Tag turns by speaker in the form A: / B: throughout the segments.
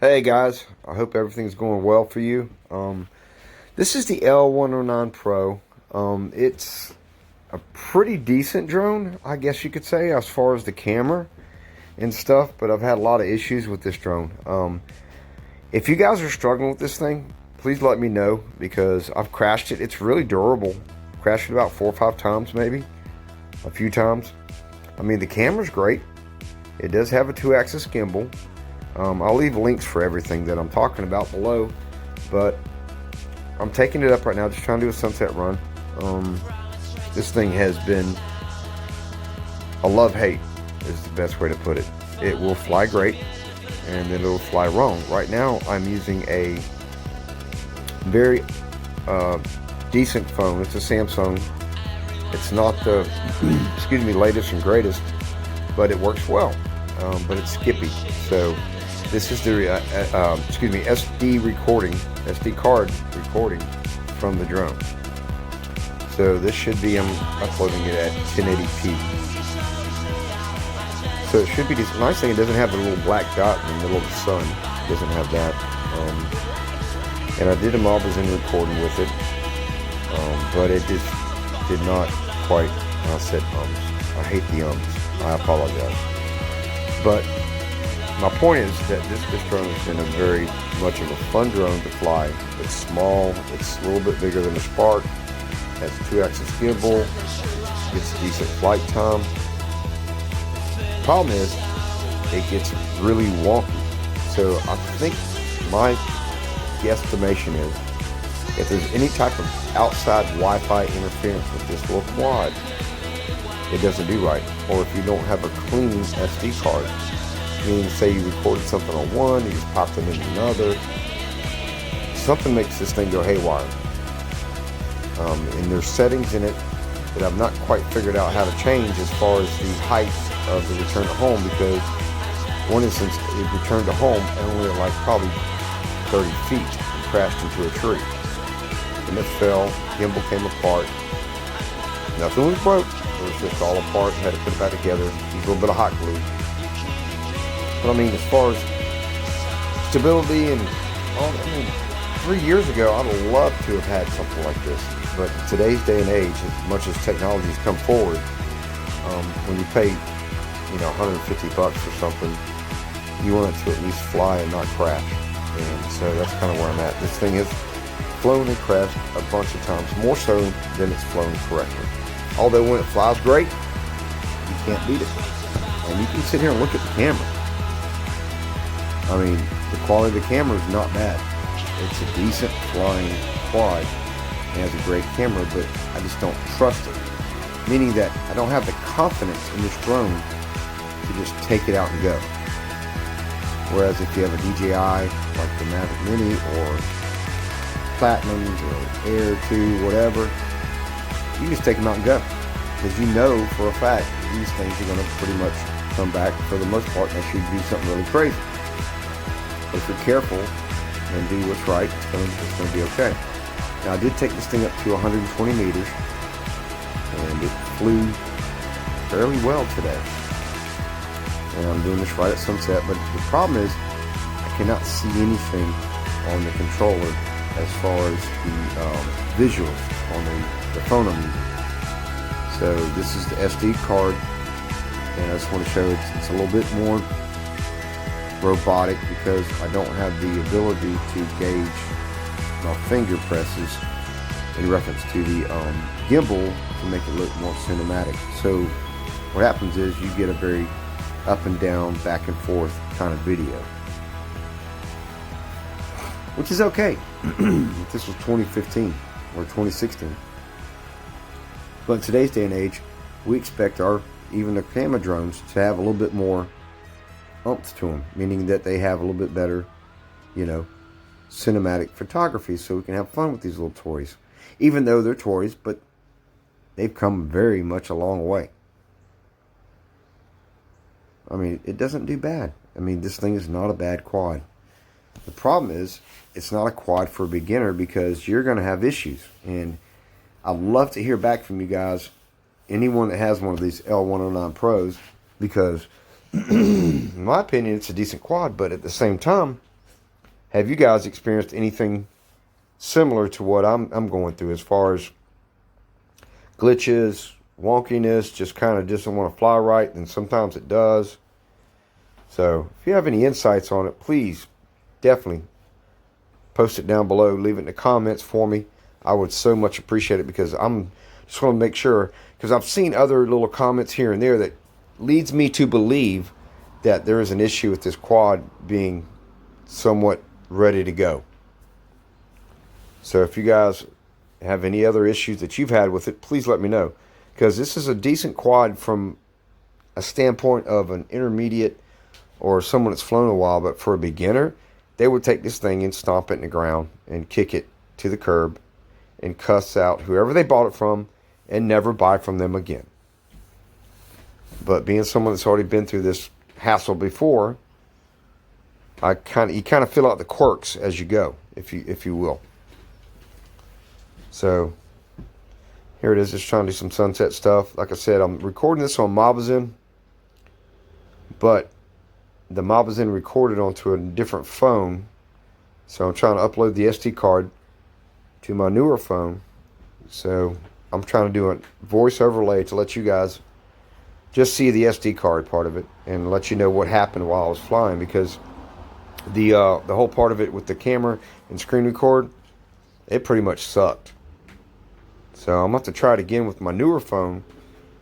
A: Hey guys, I hope everything's going well for you. This is the L109 Pro. It's a pretty decent drone, I guess you could say, as far as the camera and stuff, but I've had a lot of issues with this drone. If you guys are struggling with this thing, please let me know because I've crashed it. It's really durable. Crashed it about 4 or 5 times maybe, a few times. I mean, the camera's great. It does have a 2-axis gimbal. I'll leave links for everything that I'm talking about below, but I'm taking it up right now, just trying to do a sunset run. This thing has been a love-hate is the best way to put it. It will fly great, and then it'll fly wrong. Right now, I'm using a very decent phone. It's a Samsung. It's not the, excuse me, latest and greatest, but it works well. But it's skippy, so this is the SD card recording from the drone. So this should be, I'm uploading it at 1080p. So it should be decent. Nice thing, it doesn't have the little black dot in the middle of the sun. It doesn't have that. And I did a Malbazin recording with it, but it just did not quite. I said ums. I hate the ums. I apologize. But my point is that this drone has been a very much of a fun drone to fly. It's small, it's a little bit bigger than a Spark, has a 2-axis gimbal, gets decent flight time. Problem is, it gets really wonky. So I think my guesstimation is, if there's any type of outside Wi-Fi interference with this little quad, it doesn't do right. Or if you don't have a clean SD card, meaning say you recorded something on one, you just popped it into another, something makes this thing go haywire. And there's settings in it that I've not quite figured out how to change as far as the height of the return to home, because one instance it returned to home and only at like probably 30 feet and crashed into a tree. And it fell, gimbal came apart, nothing was broke. It was just all apart, had to put it back together, use a little bit of hot glue. But I mean, as far as stability and all, I mean, 3 years ago, I'd have loved to have had something like this. But today's day and age, as much as technology's come forward, when you pay, $150 or something, you want it to at least fly and not crash. And so that's kind of where I'm at. This thing has flown and crashed a bunch of times, more so than it's flown correctly. Although when it flies great, you can't beat it. And you can sit here and look at the camera. I mean, the quality of the camera is not bad. It's a decent flying quad. It has a great camera, but I just don't trust it. Meaning that I don't have the confidence in this drone to just take it out and go. Whereas if you have a DJI, like the Mavic Mini or Platinums or Air 2, whatever, you just take them out and go, because you know for a fact these things are going to pretty much come back for the most part unless you do something really crazy. But if you're careful and do what's right, it's going to be okay. Now I did take this thing up to 120 meters, and it flew fairly well today. And I'm doing this right at sunset, but the problem is I cannot see anything on the controller as far as the visuals on the phone I'm using. So this is the SD card, and I just want to show it's a little bit more robotic because I don't have the ability to gauge my finger presses in reference to the gimbal to make it look more cinematic. So what happens is you get a very up and down, back and forth kind of video, which is okay. This was 2015 or 2016. But in today's day and age, we expect even the camera drones to have a little bit more oomph to them, meaning that they have a little bit better, cinematic photography, so we can have fun with these little toys. Even though they're toys, but they've come very much a long way. I mean, it doesn't do bad. I mean, this thing is not a bad quad. The problem is, it's not a quad for a beginner because you're going to have issues. And I'd love to hear back from you guys, anyone that has one of these L109 Pros, because in my opinion, it's a decent quad, but at the same time, have you guys experienced anything similar to what I'm going through as far as glitches, wonkiness, just kind of doesn't want to fly right, and sometimes it does. So if you have any insights on it, please definitely post it down below. Leave it in the comments for me. I would so much appreciate it, because I'm just want to make sure, because I've seen other little comments here and there that leads me to believe that there is an issue with this quad being somewhat ready to go. So if you guys have any other issues that you've had with it, please let me know, because this is a decent quad from a standpoint of an intermediate or someone that's flown a while. But for a beginner, they would take this thing and stomp it in the ground and kick it to the curb and cuss out whoever they bought it from and never buy from them again. But being someone that's already been through this hassle before, you kind of fill out the quirks as you go, if you will. So here it is, just trying to do some sunset stuff. Like I said, I'm recording this on Mobazin, but the Mobazin recorded onto a different phone. So I'm trying to upload the SD card to my newer phone. So I'm trying to do a voice overlay to let you guys just see the SD card part of it and let you know what happened while I was flying, because the whole part of it with the camera and screen record, it pretty much sucked. So I'm going to have to try it again with my newer phone,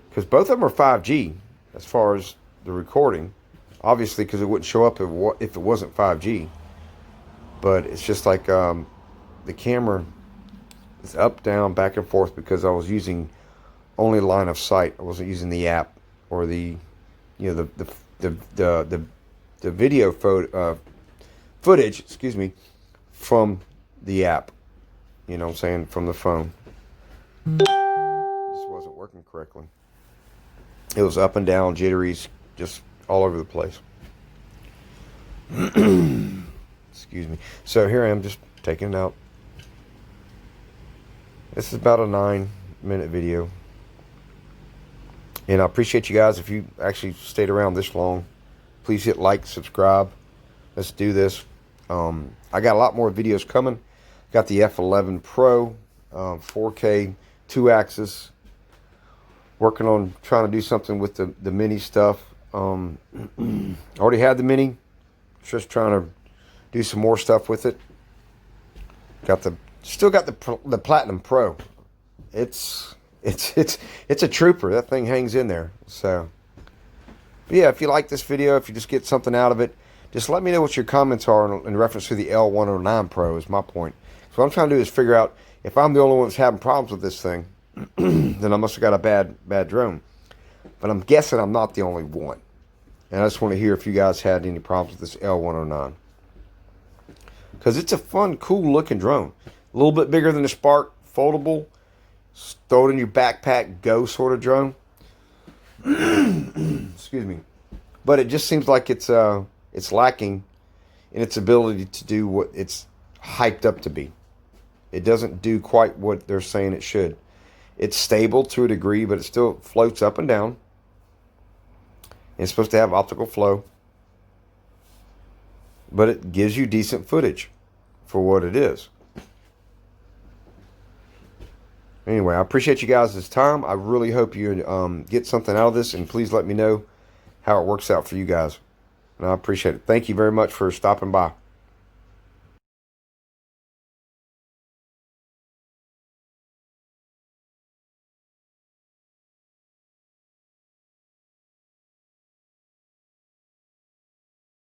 A: because both of them are 5G as far as the recording. Obviously, because it wouldn't show up if it wasn't 5G. But it's just like the camera is up, down, back and forth, because I was using only line of sight. I wasn't using the app or the video footage, excuse me, from the app. You know what I'm saying? From the phone. This wasn't working correctly. It was up and down, jitteries, just all over the place. Excuse me. So here I am, just taking it out. This is about a 9-minute video. And I appreciate you guys. If you actually stayed around this long, please hit like, subscribe. Let's do this. I got a lot more videos coming. Got the F11 Pro, 4K, 2-axis. Working on trying to do something with the mini stuff. Already had the mini. Just trying to do some more stuff with it. Still got the Platinum Pro. It's a trooper. That thing hangs in there. So, but yeah, if you like this video, if you just get something out of it, just let me know what your comments are in reference to the L109 Pro is my point. So what I'm trying to do is figure out if I'm the only one that's having problems with this thing, then I must have got a bad drone. But I'm guessing I'm not the only one. And I just want to hear if you guys had any problems with this L109. Because it's a fun, cool looking drone. A little bit bigger than the Spark, foldable, throw it in your backpack, go sort of drone. Excuse me. But it just seems like it's lacking in its ability to do what it's hyped up to be. It doesn't do quite what they're saying it should. It's stable to a degree, but it still floats up and down. It's supposed to have optical flow. But it gives you decent footage for what it is. Anyway, I appreciate you guys' time. I really hope you get something out of this, and please let me know how it works out for you guys. And I appreciate it. Thank you very much for stopping by.